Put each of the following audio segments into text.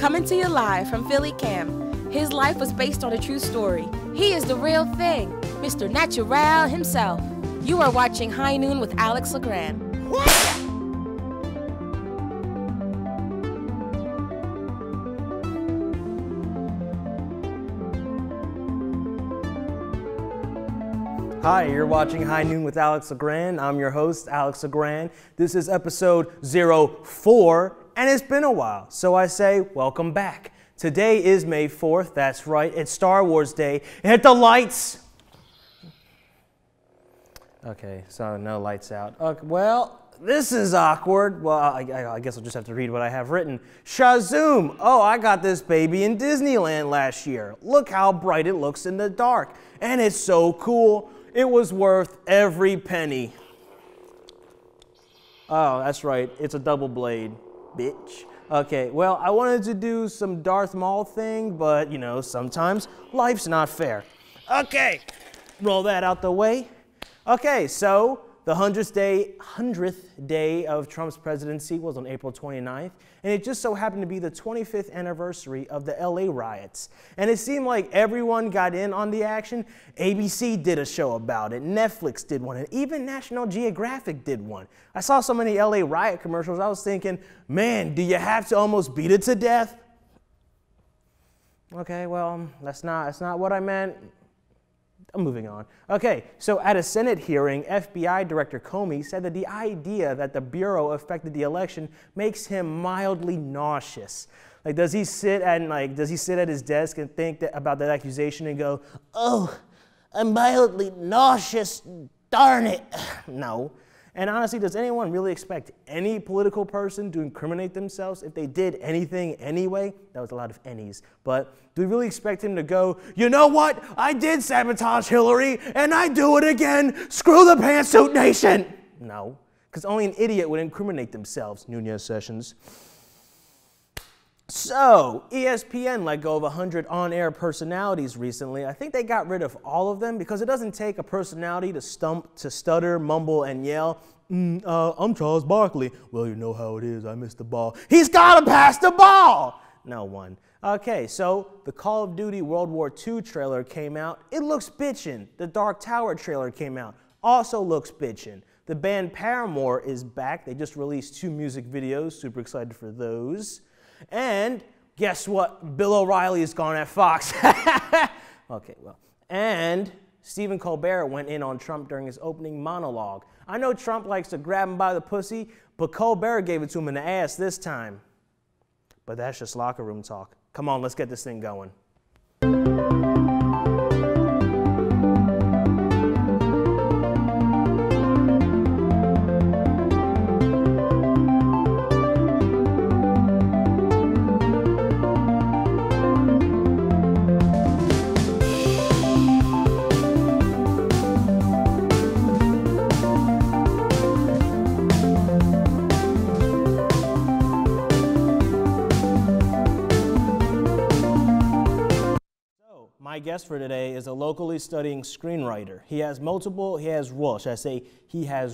Coming to you live from Philly Cam. His life was based on a true story. He is the real thing, Mr. Natural himself. You are watching High Noon with Alex LeGrand. Hi, you're watching High Noon with Alex LeGrand. I'm your host, Alex LeGrand. This is episode 04, and it's been a while, so I say welcome back. Today is May 4th, that's right, it's Star Wars Day. Hit the lights! Okay, so no lights out. Okay, well, this is awkward. Well, I guess I'll just have to read what I have written. Shazoom! Oh, I got this baby in Disneyland last year. Look how bright it looks in the dark. And it's so cool. It was worth every penny. Oh, that's right. It's a double blade, bitch. Okay, well, I wanted to do some Darth Maul thing, but, you know, sometimes life's not fair. Okay, roll that out the way. Okay, so the 100th day of Trump's presidency was on April 29th, and it just so happened to be the 25th anniversary of the LA riots. And it seemed like everyone got in on the action. ABC did a show about it, Netflix did one, and even National Geographic did one. I saw so many LA riot commercials, I was thinking, man, do you have to almost beat it to death? Okay, well, that's not what I meant. I'm moving on. Okay, so at a Senate hearing, FBI Director Comey said that the idea that the Bureau affected the election makes him mildly nauseous. Like, does he sit at his desk and think about that accusation and go, oh, I'm mildly nauseous, darn it. No. And honestly, does anyone really expect any political person to incriminate themselves if they did anything anyway? That was a lot of any's. But do we really expect him to go, you know what? I did sabotage Hillary, and I do it again. Screw the Pantsuit Nation. No, because only an idiot would incriminate themselves, Nunez Sessions. So, ESPN let go of 100 on-air personalities recently. I think they got rid of all of them because it doesn't take a personality to stutter, mumble, and yell, I'm Charles Barkley. Well, you know how it is. I missed the ball. He's got to pass the ball! No one. Okay, so the Call of Duty World War II trailer came out. It looks bitchin'. The Dark Tower trailer came out. Also looks bitchin'. The band Paramore is back. They just released 2 music videos. Super excited for those. And guess what? Bill O'Reilly is gone at Fox. Okay, well. And Stephen Colbert went in on Trump during his opening monologue. I know Trump likes to grab him by the pussy, but Colbert gave it to him in the ass this time. But that's just locker room talk. Come on, let's get this thing going. My guest for today is a locally studying screenwriter. He has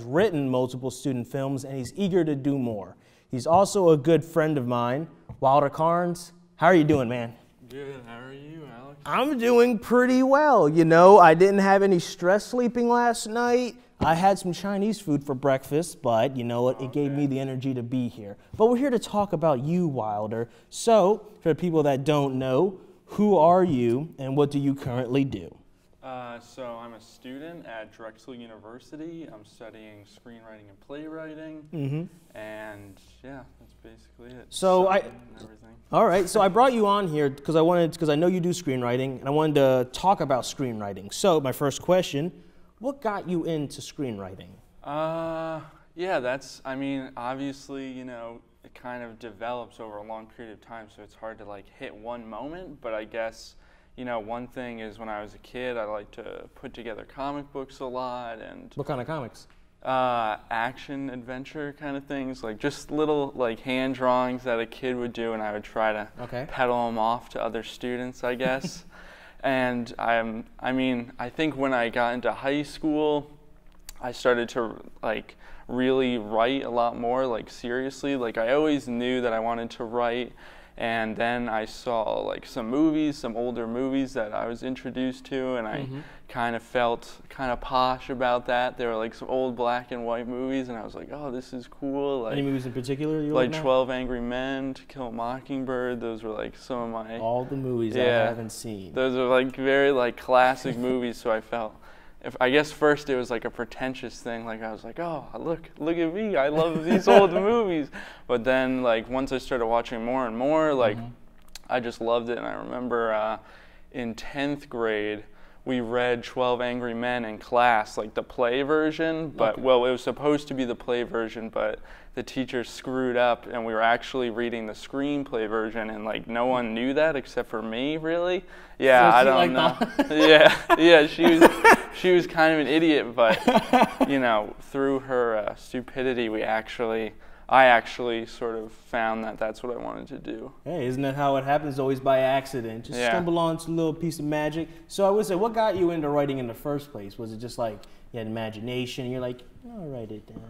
written multiple student films, and he's eager to do more. He's also a good friend of mine, Wilder Carnes. How are you doing, man? Good. How are you, Alex? I'm doing pretty well. You know, I didn't have any stress sleeping last night. I had some Chinese food for breakfast, but you know what? It gave me the energy to be here. But we're here to talk about you, Wilder. So, for the people that don't know, who are you, and what do you currently do? So I'm a student at Drexel University. I'm studying screenwriting and playwriting, and yeah, that's basically it. So everything. All right. So I brought you on here because I know you do screenwriting, and I wanted to talk about screenwriting. So my first question: what got you into screenwriting? Yeah, obviously, you know, it kind of develops over a long period of time, so it's hard to like hit one moment, but I guess, you know, one thing is when I was a kid, I liked to put together comic books a lot. And what kind of comics? Action adventure kind of things, like just little like hand drawings that a kid would do, and I would try to peddle them off to other students, I guess. And I think when I got into high school, I started to like really write a lot more, like seriously. Like I always knew that I wanted to write, And then I saw like some movies, some older movies that I was introduced to, and I kind of felt kind of posh about that. They were like some old black and white movies, and I was like, oh, this is cool. Like, any movies in particular you like 12 Angry Men, To Kill a Mockingbird. Those were like some of my... All the movies I haven't seen. Those are like very like classic movies, so I felt... I guess first it was like a pretentious thing, like I was like, oh, look at me, I love these old movies. But then like once I started watching more and more, like I just loved it. And I remember in 10th grade, we read 12 Angry Men in class, like the play version, but well, it was supposed to be the play version, but the teacher screwed up and we were actually reading the screenplay version, and like no one knew that except for me, really. Yeah, so I don't know. Yeah, she was kind of an idiot, but you know, through her stupidity, I actually sort of found that that's what I wanted to do. Hey, isn't that how it happens? Always by accident. Just stumble onto a little piece of magic. So I would say, what got you into writing in the first place? Was it just like you had imagination and you're like, I'll write it down?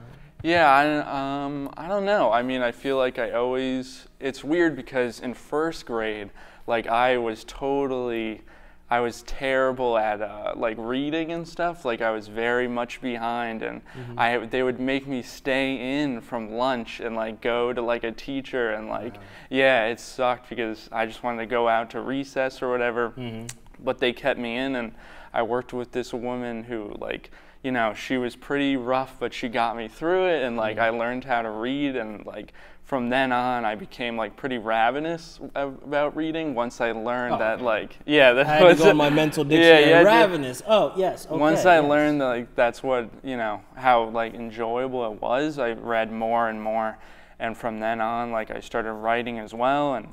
Yeah, I don't know. I mean, I feel like it's weird because in first grade, like I was terrible at like reading and stuff. Like I was very much behind, and they would make me stay in from lunch and like go to like a teacher, and like it sucked because I just wanted to go out to recess or whatever. But they kept me in, and I worked with this woman who like, you know, she was pretty rough, but she got me through it, and like I learned how to read, and like from then on I became like pretty ravenous about reading once I learned that like that I had to go on my mental dictionary. Ravenous. Oh yes. Okay, once I learned that like that's what, you know, how like enjoyable it was, I read more and more, and from then on like I started writing as well, and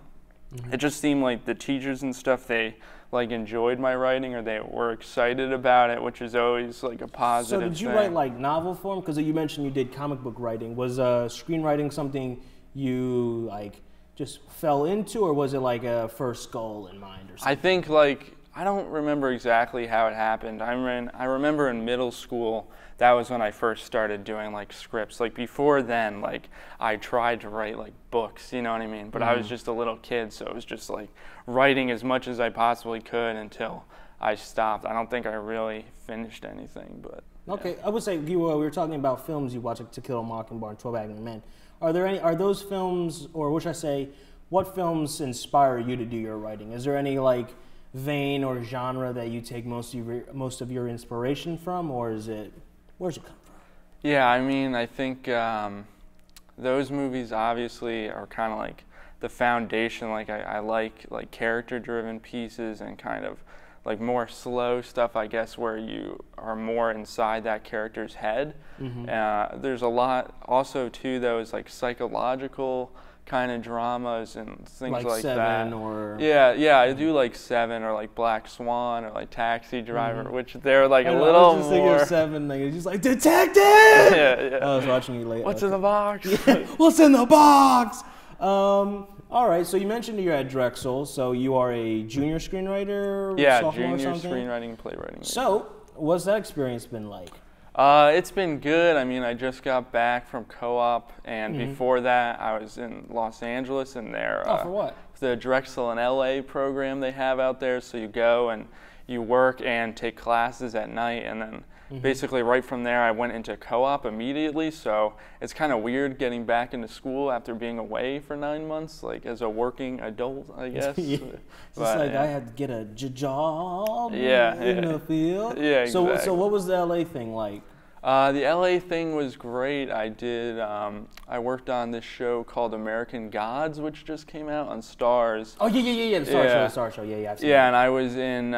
it just seemed like the teachers and stuff, they like enjoyed my writing, or they were excited about it, which is always like a positive thing. So did you write like novel form? Because you mentioned you did comic book writing. Was screenwriting something you like just fell into, or was it like a first goal in mind or something? I think like, I don't remember exactly how it happened. I remember in middle school, that was when I first started doing like scripts. Like before then, like I tried to write like books, you know what I mean? But I was just a little kid, so it was just like writing as much as I possibly could until I stopped. I don't think I really finished anything, but okay. I would say we were talking about films you watch, like To Kill a Mockingbird and 12 Angry Men. Are those films, or what should I say, what films inspire you to do your writing? Is there any like vein or genre that you take most of your inspiration from, or is it, where's it come from? Yeah, I mean, I think those movies obviously are kind of like the foundation. Like I like character-driven pieces and kind of like more slow stuff, I guess, where you are more inside that character's head. There's a lot also too, those like psychological kind of dramas and things like Seven that. Or I do like Seven, or like Black Swan, or like Taxi Driver, which they're like a little more. I was just thinking of Seven, like it's just like detective. I was watching you later. What's in the box? What's in the box? All right, so you mentioned you're at Drexel, so you are a junior screenwriter, sophomore junior or something? Screenwriting and playwriting. So, what's that experience been like? It's been good. I mean, I just got back from co-op, and before that, I was in Los Angeles in their for what? The Drexel in LA program they have out there. So you go and you work and take classes at night, and then basically right from there, I went into co-op immediately. So it's kind of weird getting back into school after being away for 9 months, like as a working adult, I guess. It's like I had to get a job in the field. Yeah, exactly. So what was the LA thing like? The LA thing was great. I worked on this show called American Gods, which just came out on Starz. Oh, yeah, the Star Show. Yeah, I've seen that. And I was in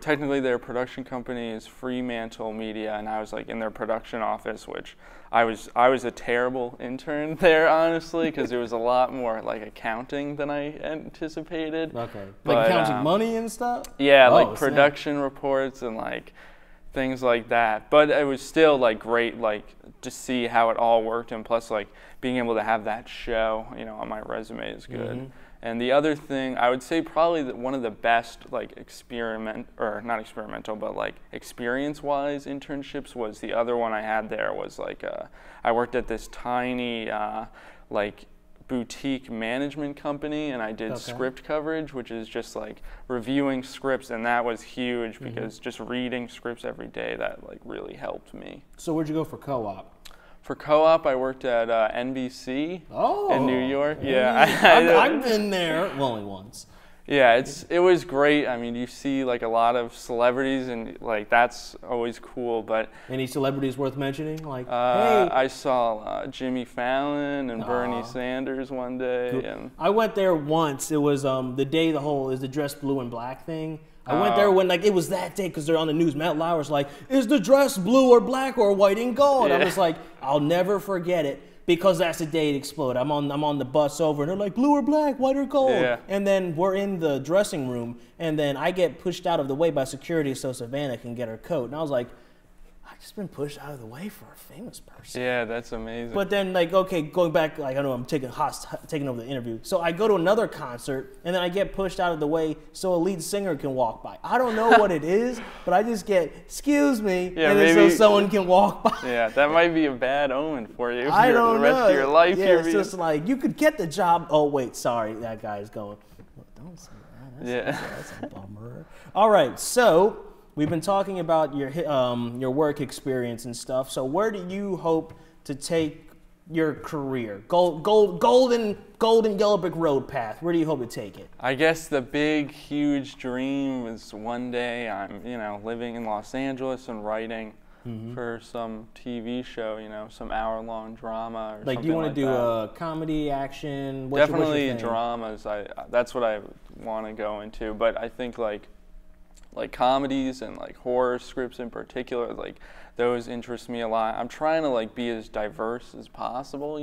technically their production company is Fremantle Media, and I was like in their production office, which I was a terrible intern there, honestly, because it was a lot more like accounting than I anticipated. Okay. Like accounting money and stuff? Yeah, like production reports and like things like that, but it was still like great, like to see how it all worked, and plus like being able to have that show, you know, on my resume is good. And the other thing, I would say probably that one of the best like not experimental, but like experience-wise internships was the other one I had there was like I worked at this tiny like boutique management company, and I did script coverage, which is just like reviewing scripts, and that was huge because just reading scripts every day, that like really helped me. So where'd you go for co-op? For co-op, I worked at NBC in New York. I've been there, well, only once. Yeah, it was great. I mean, you see like a lot of celebrities, and like that's always cool. But any celebrities worth mentioning? Like, hey, I saw Jimmy Fallon and Bernie Sanders one day. And I went there once. It was the day is the dress blue and black thing. I went there when like it was that day because they're on the news. Matt Lauer's like, is the dress blue or black or white and gold? I was like, I'll never forget it. Because that's the day it exploded. I'm on the bus over, and they're like, blue or black, white or gold. Yeah. And then we're in the dressing room, and then I get pushed out of the way by security so Savannah can get her coat. And I was like, I've just been pushed out of the way for a famous person. Yeah, that's amazing. But then, like, okay, going back, like, I know I'm taking over the interview. So I go to another concert, and then I get pushed out of the way so a lead singer can walk by. I don't know what it is, but I just get, excuse me, and then so someone can walk by. Yeah, that might be a bad omen for you. I don't know. The rest of your life. Yeah, it's just like, you could get the job. Oh, wait, sorry, that guy's going. Well, don't say that. That's a bummer. All right, so we've been talking about your work experience and stuff. So where do you hope to take your career? Golden Yellow Brick Road path. Where do you hope to take it? I guess the big, huge dream is one day I'm, living in Los Angeles and writing for some TV show, some hour-long drama or something like that. Do you want to do a comedy, action? Definitely dramas. That's what I want to go into. But I think like comedies and like horror scripts in particular, like those interest me a lot. I'm trying to like be as diverse as possible,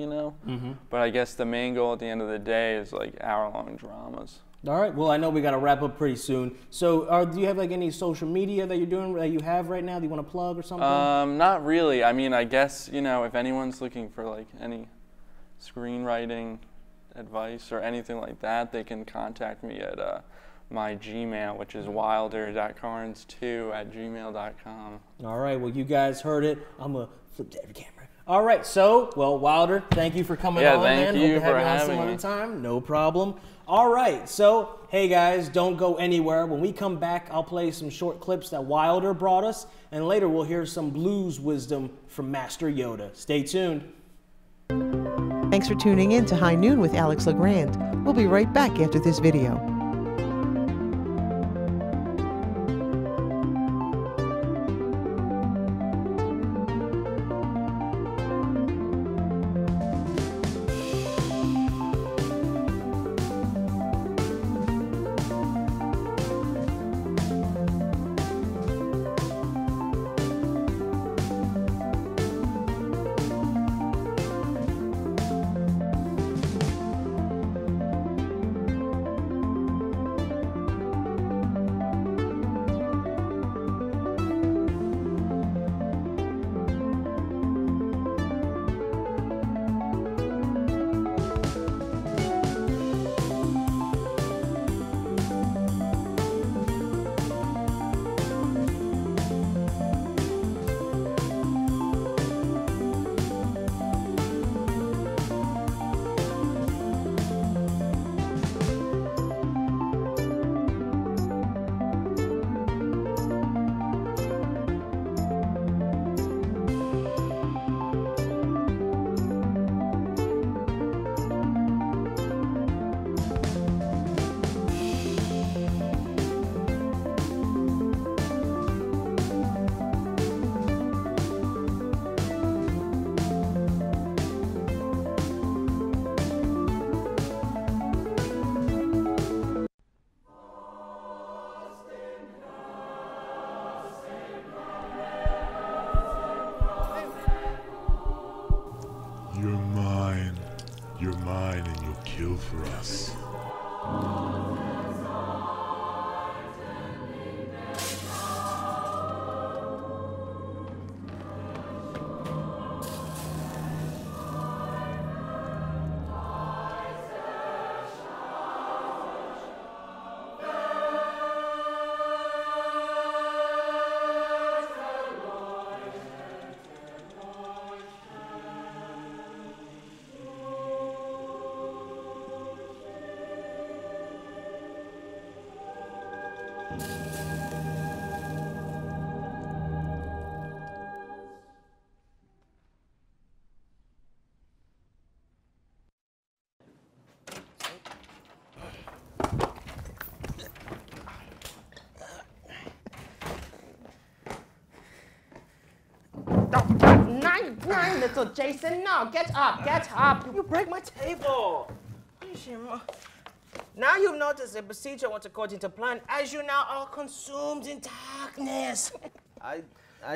But I guess the main goal at the end of the day is like hour-long dramas. All right. Well, I know we got to wrap up pretty soon. So, do you have like any social media that you're doing that you have right now that you want to plug or something? Not really. I mean, I guess if anyone's looking for like any screenwriting advice or anything like that, they can contact me at my Gmail, which is wilder.carnes2@gmail.com. All right, well, you guys heard it. I'm going to flip to every camera. All right, so, Wilder, thank you for coming on, man. Thank you for having me some other time. No problem. All right, so, hey, guys, don't go anywhere. When we come back, I'll play some short clips that Wilder brought us, and later we'll hear some blues wisdom from Master Yoda. Stay tuned. Thanks for tuning in to High Noon with Alex LeGrand. We'll be right back after this video. You're mine and you'll kill for us. Nine, little Jason, no, get up. You break my table. Now you've noticed the procedure went according to plan, as you now are consumed in darkness. I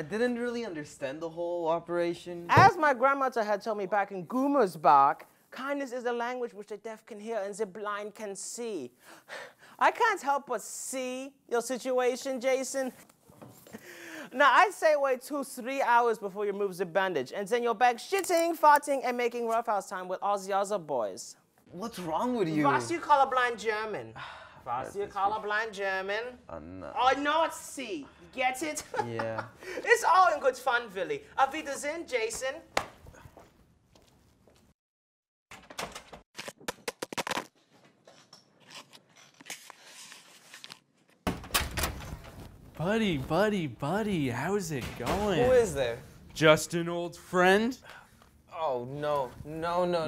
didn't really understand the whole operation. As my grandmother had told me back in Gummersbach, kindness is a language which the deaf can hear and the blind can see. I can't help but see your situation, Jason. Now, I'd say wait 2-3 hours before you remove the bandage, and then you're back shitting, farting, and making roughhouse time with all the other boys. What's wrong with you? Was you colorblind German? Was you colorblind German? No. Oh, no, it's C. Get it? Yeah. It's all in good fun, Willy. Auf Wiedersehen, Jason. Buddy, how's it going? Who is there? Just an old friend? Oh, no.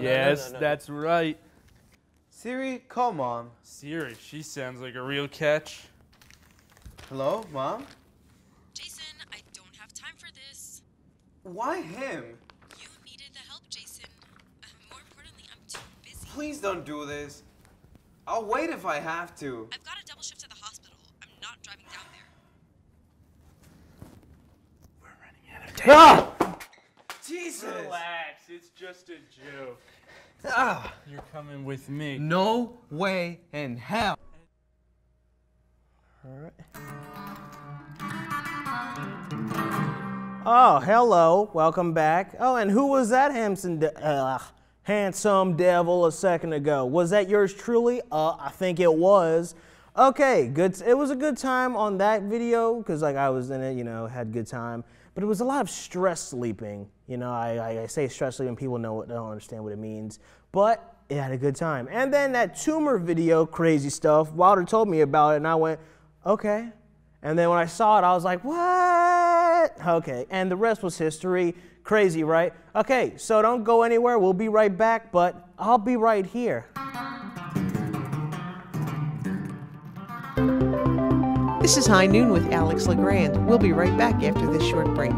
Yes, that's right. Siri, call Mom. Siri, she sounds like a real catch. Hello, Mom? Jason, I don't have time for this. Why him? You needed the help, Jason. More importantly, I'm too busy. Please don't do this. I'll wait if I have to. I've got a double shift at the hospital. I'm not driving down there. We're running out of time. Ah! Jesus! Relax, it's just a joke. Ah! You're coming with me. No way in hell. Oh, hello. Welcome back. Oh, and who was that handsome devil a second ago? Was that yours truly? I think it was. Okay, good. It was a good time on that video because like I was in it, you know, had a good time. But it was a lot of stress sleeping. You know, I say stress sleeping, people don't understand what it means. But it had a good time. And then that tumor video, crazy stuff, Wilder told me about it and I went, okay. And then when I saw it, I was like, what? Okay, and the rest was history. Crazy, right? Okay, so don't go anywhere. We'll be right back, but I'll be right here. This is High Noon with Alex LeGrand. We'll be right back after this short break.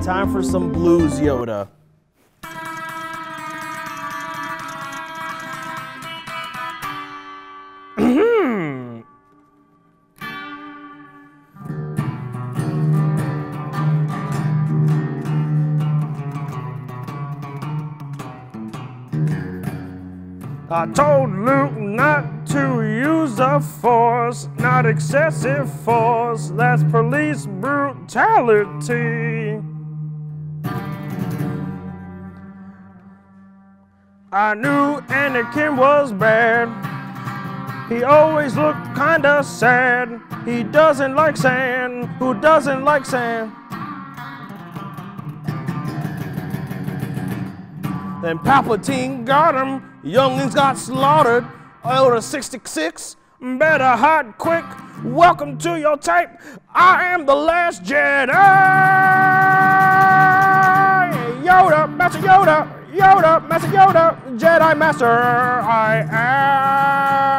time for some Blues Yoda. I told Luke not to use the force, not excessive force, that's police brutality. I knew Anakin was bad, he always looked kinda sad, he doesn't like sand, who doesn't like sand? Then Palpatine got him, younglings got slaughtered. Order 66, better hide quick. Welcome to your tape. I am the last Jedi. Yoda, Master Yoda, Yoda, Master Yoda, Jedi Master. I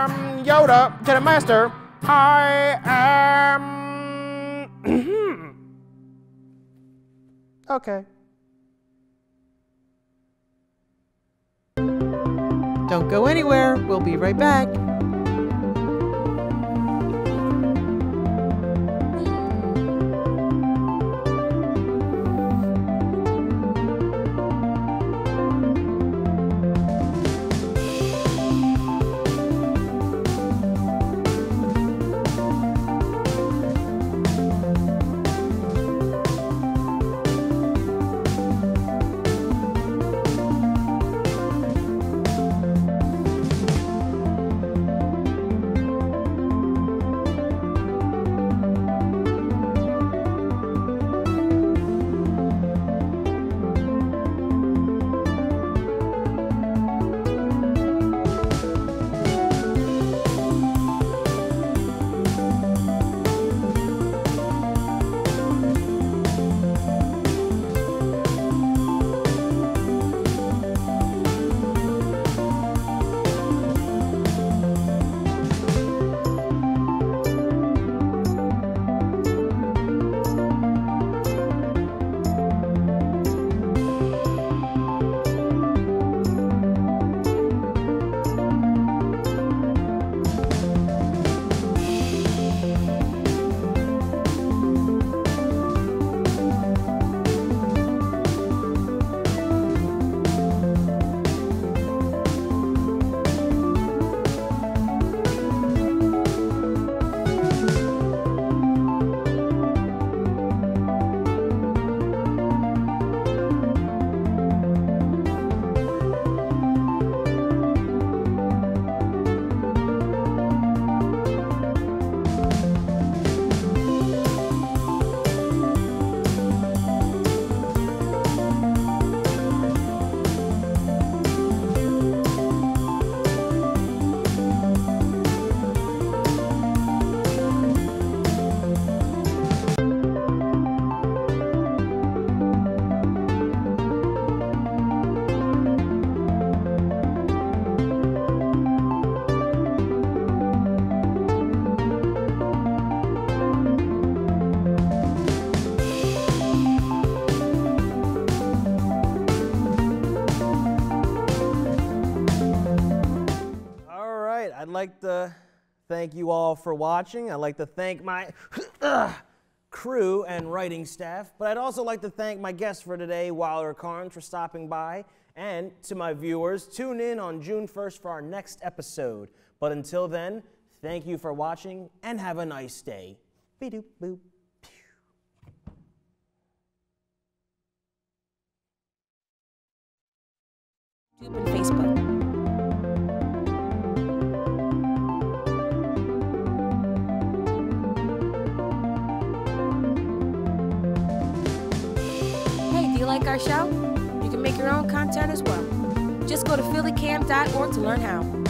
am Yoda, Jedi Master. I am. Okay. Don't go anywhere. We'll be right back. I'd like to thank you all for watching. I'd like to thank my crew and writing staff, but I'd also like to thank my guest for today, Wilder Carnes, for stopping by. And to my viewers, tune in on June 1st for our next episode. But until then, thank you for watching and have a nice day. Be-doop boop. YouTube and Facebook. Hey, do you like our show? You can make your own content as well. Just go to phillycam.org to learn how.